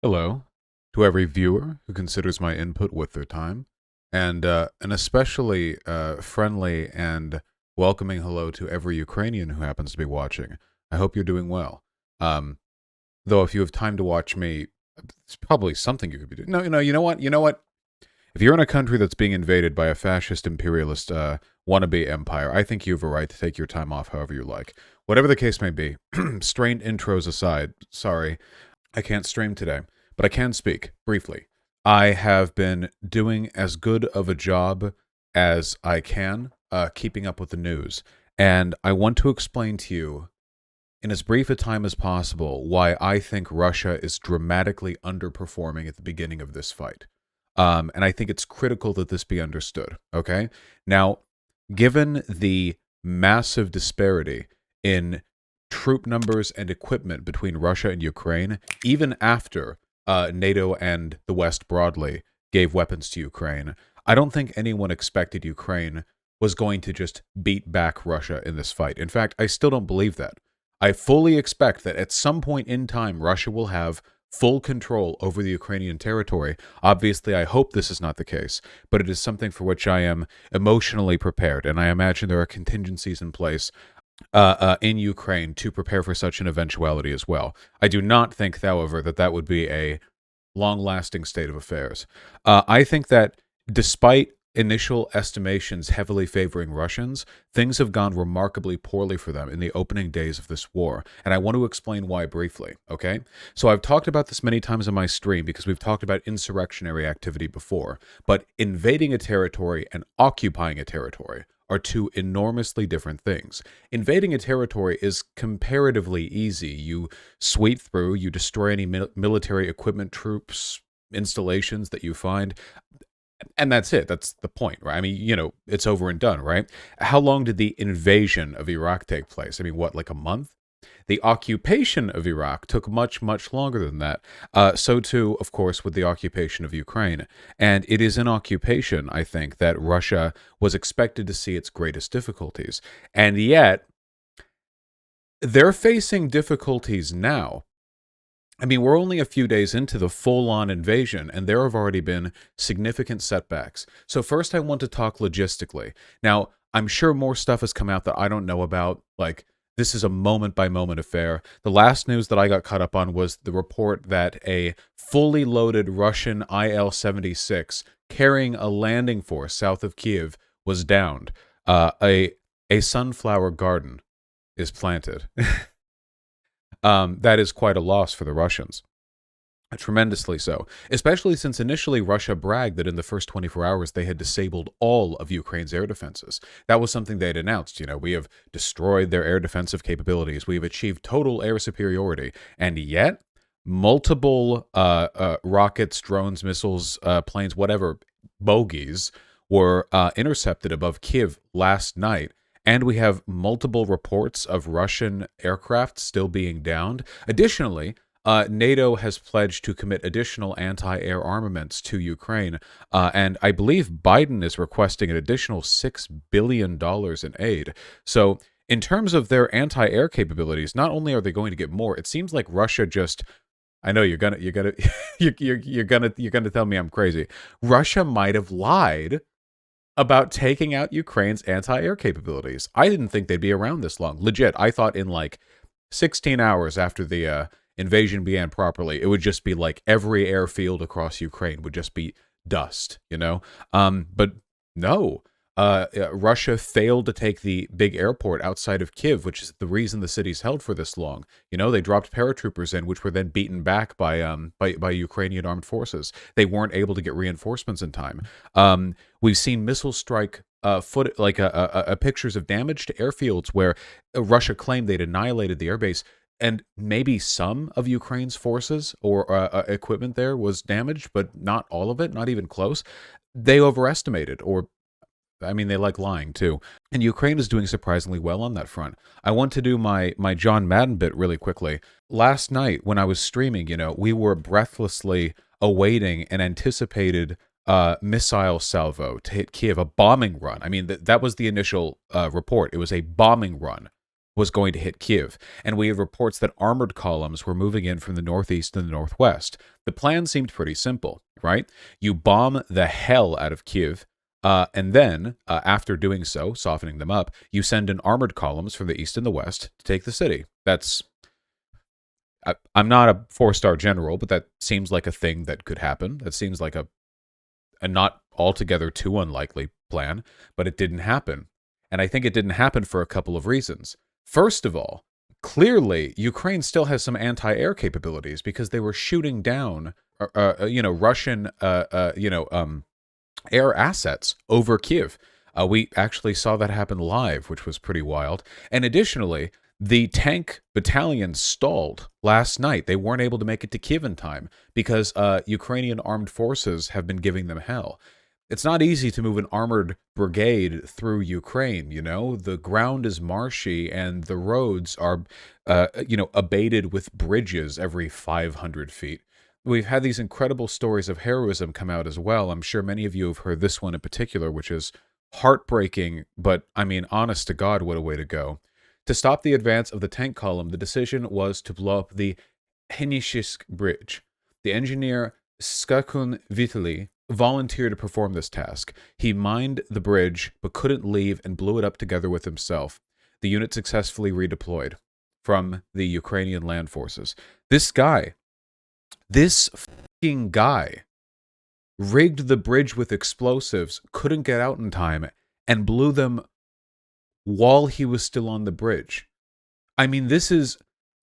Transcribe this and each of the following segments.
Hello to every viewer who considers my input worth their time, and an especially friendly and welcoming hello to every Ukrainian who happens to be watching. I hope you're doing well. Um, though, if you have time to watch me, it's probably something you could be doing. No, you know what? You know what? If you're in a country that's being invaded by a fascist imperialist wannabe empire, I think you have a right to take your time off however you like. Whatever the case may be, strained intros aside, sorry, I can't stream today, but I can speak briefly. I have been doing as good of a job as I can, keeping up with the news. And I want to explain to you, in as brief a time as possible, why I think Russia is dramatically underperforming at the beginning of this fight. And I think it's critical that this be understood, okay? Now, given the massive disparity in troop numbers and equipment between Russia and Ukraine, even after NATO and the West broadly gave weapons to Ukraine, I don't think anyone expected Ukraine was going to just beat back Russia in this fight. In fact, I still don't believe that. I fully expect that at some point in time, Russia will have full control over the Ukrainian territory. Obviously, I hope this is not the case, but it is something for which I am emotionally prepared, and I imagine there are contingencies in place in Ukraine to prepare for such an eventuality as well. I do not think, however, that that would be a long-lasting state of affairs. I think that despite initial estimations heavily favoring Russians, things have gone remarkably poorly for them in the opening days of this war, and I want to explain why briefly, okay? So I've talked about this many times on my stream because we've talked about insurrectionary activity before, but invading a territory and occupying a territory are two enormously different things. Invading a territory is comparatively easy. You sweep through, you destroy any military equipment, troops, installations that you find, and that's it. That's the point, right? I mean, it's over and done, right? How long did the invasion of Iraq take place? I mean, what, like a month? The occupation of Iraq took much, much longer than that. So too, of course, with the occupation of Ukraine. And it is in occupation, I think, that Russia was expected to see its greatest difficulties. And yet, they're facing difficulties now. I mean, we're only a few days into the full-on invasion, and there have already been significant setbacks. So first I want to talk logistically. Now, I'm sure more stuff has come out that I don't know about, like, this is a moment-by-moment affair. The last news that I got caught up on was the report that a fully loaded Russian IL-76 carrying a landing force south of Kiev was downed. A sunflower garden is planted. That is quite a loss for the Russians. Tremendously so, especially since initially Russia bragged that in the first 24 hours they had disabled all of Ukraine's air defenses. That was something they had announced. We have destroyed their air defensive capabilities. We have achieved total air superiority. And yet, multiple rockets, drones, missiles, planes, whatever, bogies were intercepted above Kiev last night. And we have multiple reports of Russian aircraft still being downed. Additionally, NATO has pledged to commit additional anti-air armaments to Ukraine, and I believe Biden is requesting an additional $6 billion in aid. So in terms of their anti-air capabilities, not only are they going to get more, it seems like Russia just... I know you're gonna tell me I'm crazy. Russia might have lied about taking out Ukraine's anti-air capabilities. I didn't think they'd be around this long. Legit, I thought in like 16 hours after the invasion began properly, it would just be like every airfield across Ukraine would just be dust, But no. Russia failed to take the big airport outside of Kiev, which is the reason the city's held for this long. They dropped paratroopers in, which were then beaten back by Ukrainian armed forces. They weren't able to get reinforcements in time. We've seen missile strike pictures of damage to airfields where Russia claimed they'd annihilated the airbase, and maybe some of Ukraine's forces or equipment there was damaged, but not all of it, not even close. They overestimated, or they like lying too. And Ukraine is doing surprisingly well on that front. I want to do my John Madden bit really quickly. Last night when I was streaming, we were breathlessly awaiting an anticipated missile salvo to hit Kiev, a bombing run. I mean, that was the initial report. It was a bombing run was going to hit Kiev, and we have reports that armored columns were moving in from the northeast and the northwest. The plan seemed pretty simple, right? You bomb the hell out of Kiev, and then, after doing so, softening them up, you send in armored columns from the east and the west to take the city. I'm not a 4-star general, but that seems like a thing that could happen. That seems like a not altogether too unlikely plan, but it didn't happen. And I think it didn't happen for a couple of reasons. First of all, clearly Ukraine still has some anti-air capabilities because they were shooting down, Russian, air assets over Kiev. We actually saw that happen live, which was pretty wild. And additionally, the tank battalion stalled last night. They weren't able to make it to Kiev in time because Ukrainian armed forces have been giving them hell. It's not easy to move an armored brigade through Ukraine, you know? The ground is marshy and the roads are, abated with bridges every 500 feet. We've had these incredible stories of heroism come out as well. I'm sure many of you have heard this one in particular, which is heartbreaking, but I mean, honest to God, what a way to go. To stop the advance of the tank column, the decision was to blow up the Henishsk Bridge. The engineer Skakun Vitali volunteered to perform this task. He mined the bridge, but couldn't leave and blew it up together with himself. The unit successfully redeployed from the Ukrainian land forces. This fucking guy, rigged the bridge with explosives, couldn't get out in time, and blew them while he was still on the bridge. I mean,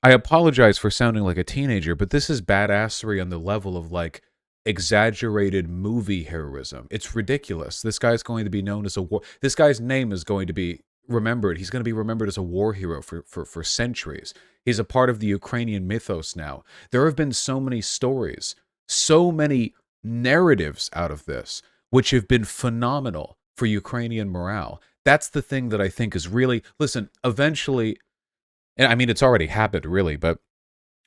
I apologize for sounding like a teenager, but this is badassery on the level of, like, exaggerated movie heroism. It's ridiculous. This guy's going to be known as this guy's name is going to be remembered. He's going to be remembered as a war hero for centuries. He's a part of the Ukrainian mythos now. There have been so many stories, so many narratives out of this, which have been phenomenal for Ukrainian morale. That's the thing that I think is really, listen, eventually, and I mean, it's already happened really, but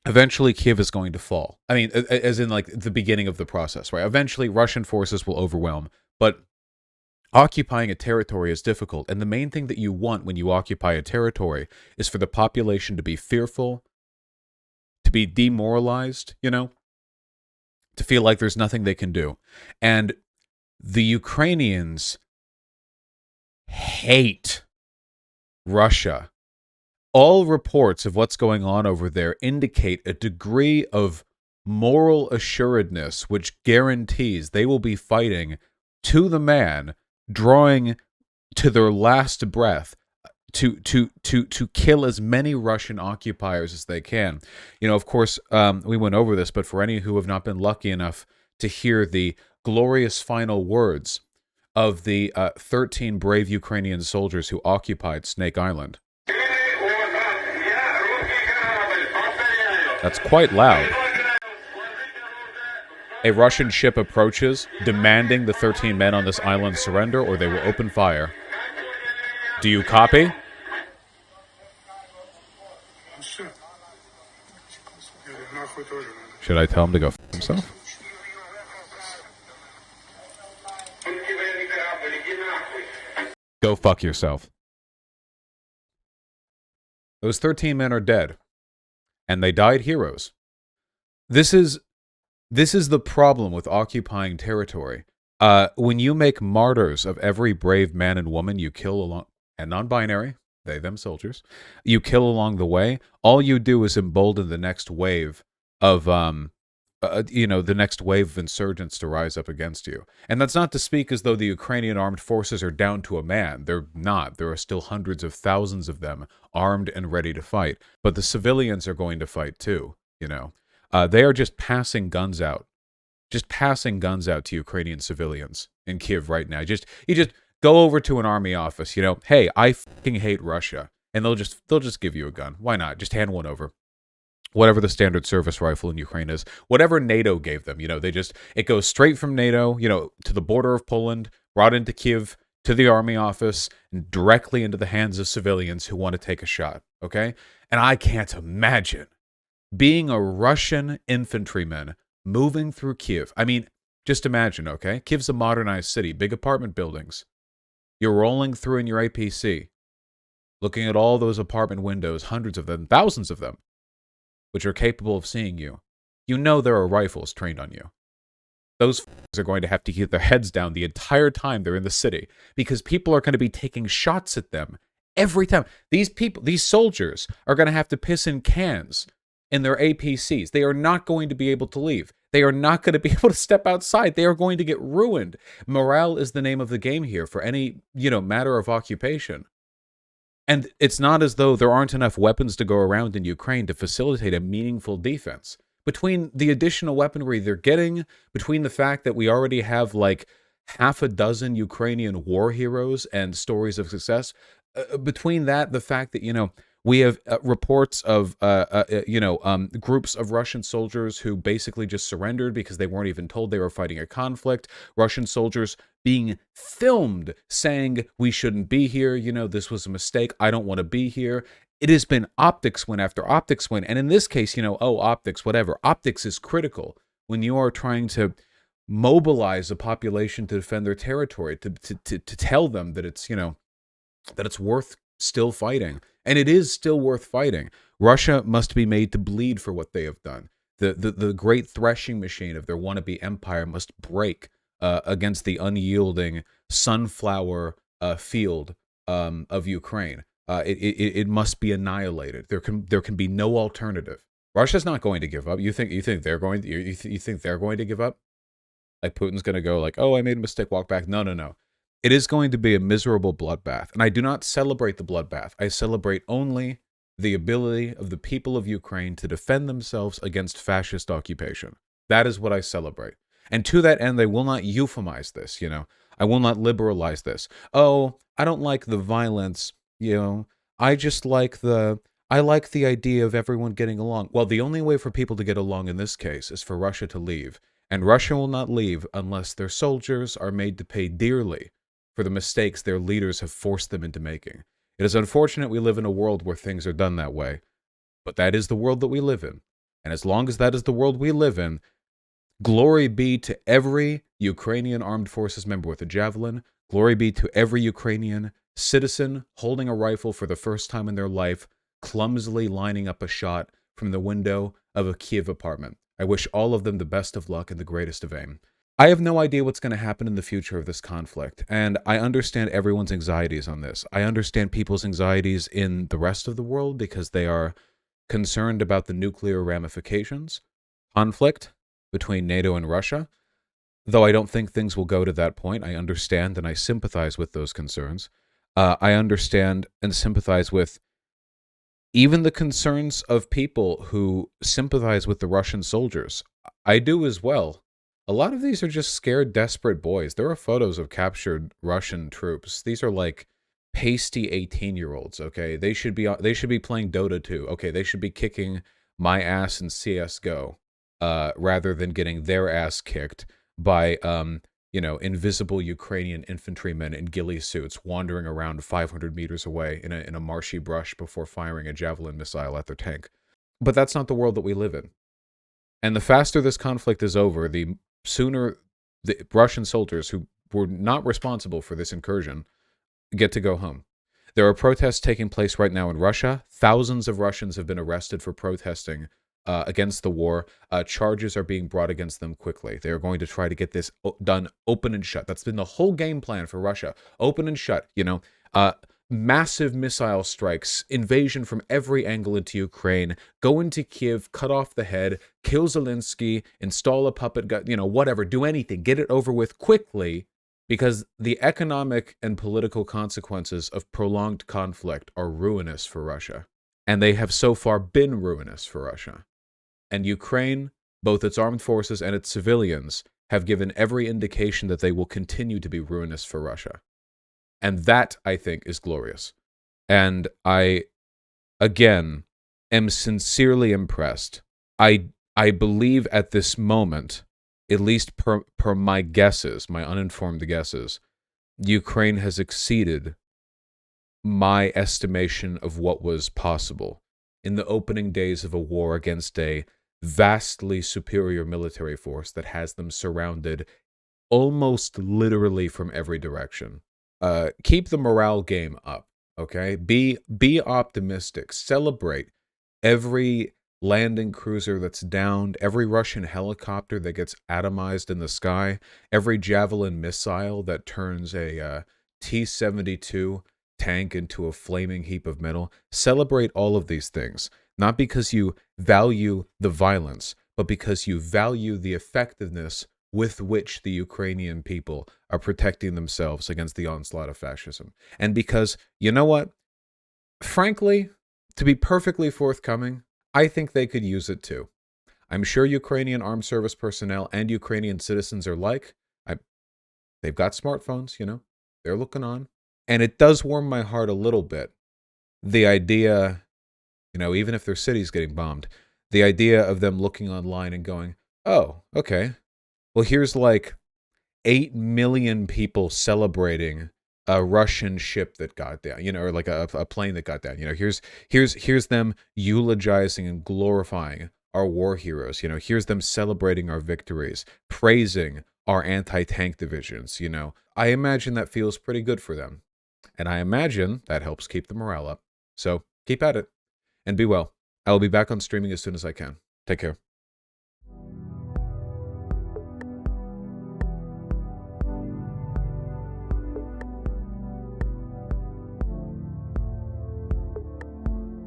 eventually Kiev is going to fall. I mean, as in like the beginning of the process, right? Eventually Russian forces will overwhelm, but occupying a territory is difficult. And the main thing that you want when you occupy a territory is for the population to be fearful, to be demoralized, to feel like there's nothing they can do. And the Ukrainians hate Russia. All reports of what's going on over there indicate a degree of moral assuredness which guarantees they will be fighting to the man, drawing to their last breath to kill as many Russian occupiers as they can. Of course, we went over this, but for any who have not been lucky enough to hear the glorious final words of the 13 brave Ukrainian soldiers who occupied Snake Island. That's quite loud. A Russian ship approaches, demanding the 13 men on this island surrender or they will open fire. Do you copy? Should I tell him to go f*** himself? Go fuck yourself. Those 13 men are dead. And they died heroes. This is the problem with occupying territory. When you make martyrs of every brave man and woman you kill along, and non-binary, they, them soldiers, you kill along the way, all you do is embolden the next wave of, the next wave of insurgents to rise up against you. And that's not to speak as though the Ukrainian armed forces are down to a man. They're not. There are still hundreds of thousands of them armed and ready to fight. But the civilians are going to fight too, They are just passing guns out. Just passing guns out to Ukrainian civilians in Kiev right now. You just go over to an army office, hey, I fucking hate Russia. And they'll just give you a gun. Why not? Just hand one over. Whatever the standard service rifle in Ukraine is, whatever NATO gave them, it goes straight from NATO, to the border of Poland, brought into Kiev, to the army office, and directly into the hands of civilians who want to take a shot, okay? And I can't imagine being a Russian infantryman moving through Kiev. I mean, just imagine, okay? Kiev's a modernized city, big apartment buildings. You're rolling through in your APC. looking at all those apartment windows, hundreds of them, thousands of them, which are capable of seeing you, you know there are rifles trained on you. Those are going to have to keep their heads down the entire time they're in the city because people are going to be taking shots at them every time. These soldiers are going to have to piss in cans in their APCs. They are not going to be able to leave. They are not going to be able to step outside. They are going to get ruined. Morale is the name of the game here for any, matter of occupation. And it's not as though there aren't enough weapons to go around in Ukraine to facilitate a meaningful defense. Between the additional weaponry they're getting, between the fact that we already have like half a dozen Ukrainian war heroes and stories of success, between that, the fact that, we have reports of, groups of Russian soldiers who basically just surrendered because they weren't even told they were fighting a conflict. Russian soldiers being filmed saying, we shouldn't be here. This was a mistake. I don't want to be here. It has been optics win after optics win. And in this case, optics, whatever. Optics is critical when you are trying to mobilize a population to defend their territory, to tell them that it's, that it's worth still fighting. And it is still worth fighting. Russia must be made to bleed for what they have done. The great threshing machine of their wannabe empire must break against the unyielding sunflower field of Ukraine. It must be annihilated. There can be no alternative. Russia's not going to give up. You think they're going? You think they're going to give up? Like Putin's going to go like, oh, I made a mistake, walk back. No. It is going to be a miserable bloodbath. And I do not celebrate the bloodbath. I celebrate only the ability of the people of Ukraine to defend themselves against fascist occupation. That is what I celebrate. And to that end, I will not euphemize this, I will not liberalize this. Oh, I don't like the violence, I just like I like the idea of everyone getting along. Well, the only way for people to get along in this case is for Russia to leave. And Russia will not leave unless their soldiers are made to pay dearly for the mistakes their leaders have forced them into making. It is unfortunate we live in a world where things are done that way, but that is the world that we live in. And as long as that is the world we live in, glory be to every Ukrainian armed forces member with a javelin. Glory be to every Ukrainian citizen holding a rifle for the first time in their life, clumsily lining up a shot from the window of a Kiev apartment. I wish all of them the best of luck and the greatest of aim. I have no idea what's going to happen in the future of this conflict, and I understand everyone's anxieties on this. I understand people's anxieties in the rest of the world because they are concerned about the nuclear ramifications. Conflict between NATO and Russia. Though I don't think things will go to that point, I understand and I sympathize with those concerns. I understand and sympathize with even the concerns of people who sympathize with the Russian soldiers. I do as well. A lot of these are just scared, desperate boys. There are photos of captured Russian troops. These are like pasty 18-year-olds, okay? They should be playing Dota 2. Okay, they should be kicking my ass in CS:GO rather than getting their ass kicked by invisible Ukrainian infantrymen in ghillie suits wandering around 500 meters away in a marshy brush before firing a javelin missile at their tank. But that's not the world that we live in. And the faster this conflict is over, the sooner the Russian soldiers who were not responsible for this incursion get to go home. There are protests taking place right now in Russia. Thousands of Russians have been arrested for protesting against the war. Charges are being brought against them quickly. They are going to try to get this done open and shut. That's been the whole game plan for Russia. Open and shut, massive missile strikes, invasion from every angle into Ukraine, go into Kiev, cut off the head, kill Zelensky, install a puppet gun, whatever, do anything, get it over with quickly, because the economic and political consequences of prolonged conflict are ruinous for Russia. And they have so far been ruinous for Russia. And Ukraine, both its armed forces and its civilians, have given every indication that they will continue to be ruinous for Russia. And that, I think, is glorious. And I, again, am sincerely impressed. I believe at this moment, at least per my guesses, my uninformed guesses, Ukraine has exceeded my estimation of what was possible in the opening days of a war against a vastly superior military force that has them surrounded almost literally from every direction. Keep the morale game up, Okay? Be optimistic. Celebrate every landing cruiser that's downed, every Russian helicopter that gets atomized in the sky, every Javelin missile that turns a T-72 tank into a flaming heap of metal. Celebrate all of these things, not because you value the violence, but because you value the effectiveness with which the Ukrainian people are protecting themselves against the onslaught of fascism. And because, you know what? Frankly, to be perfectly forthcoming, I think they could use it too. I'm sure Ukrainian armed service personnel and Ukrainian citizens are like, I, they've got smartphones, they're looking on. And it does warm my heart a little bit. The idea, even if their city's getting bombed, the idea of them looking online and going, oh, okay, well, here's like 8 million people celebrating a Russian ship that got down, or like a plane that got down. Here's them eulogizing and glorifying our war heroes. Here's them celebrating our victories, praising our anti-tank divisions. I imagine that feels pretty good for them. And I imagine that helps keep the morale up. So keep at it and be well. I will be back on streaming as soon as I can. Take care.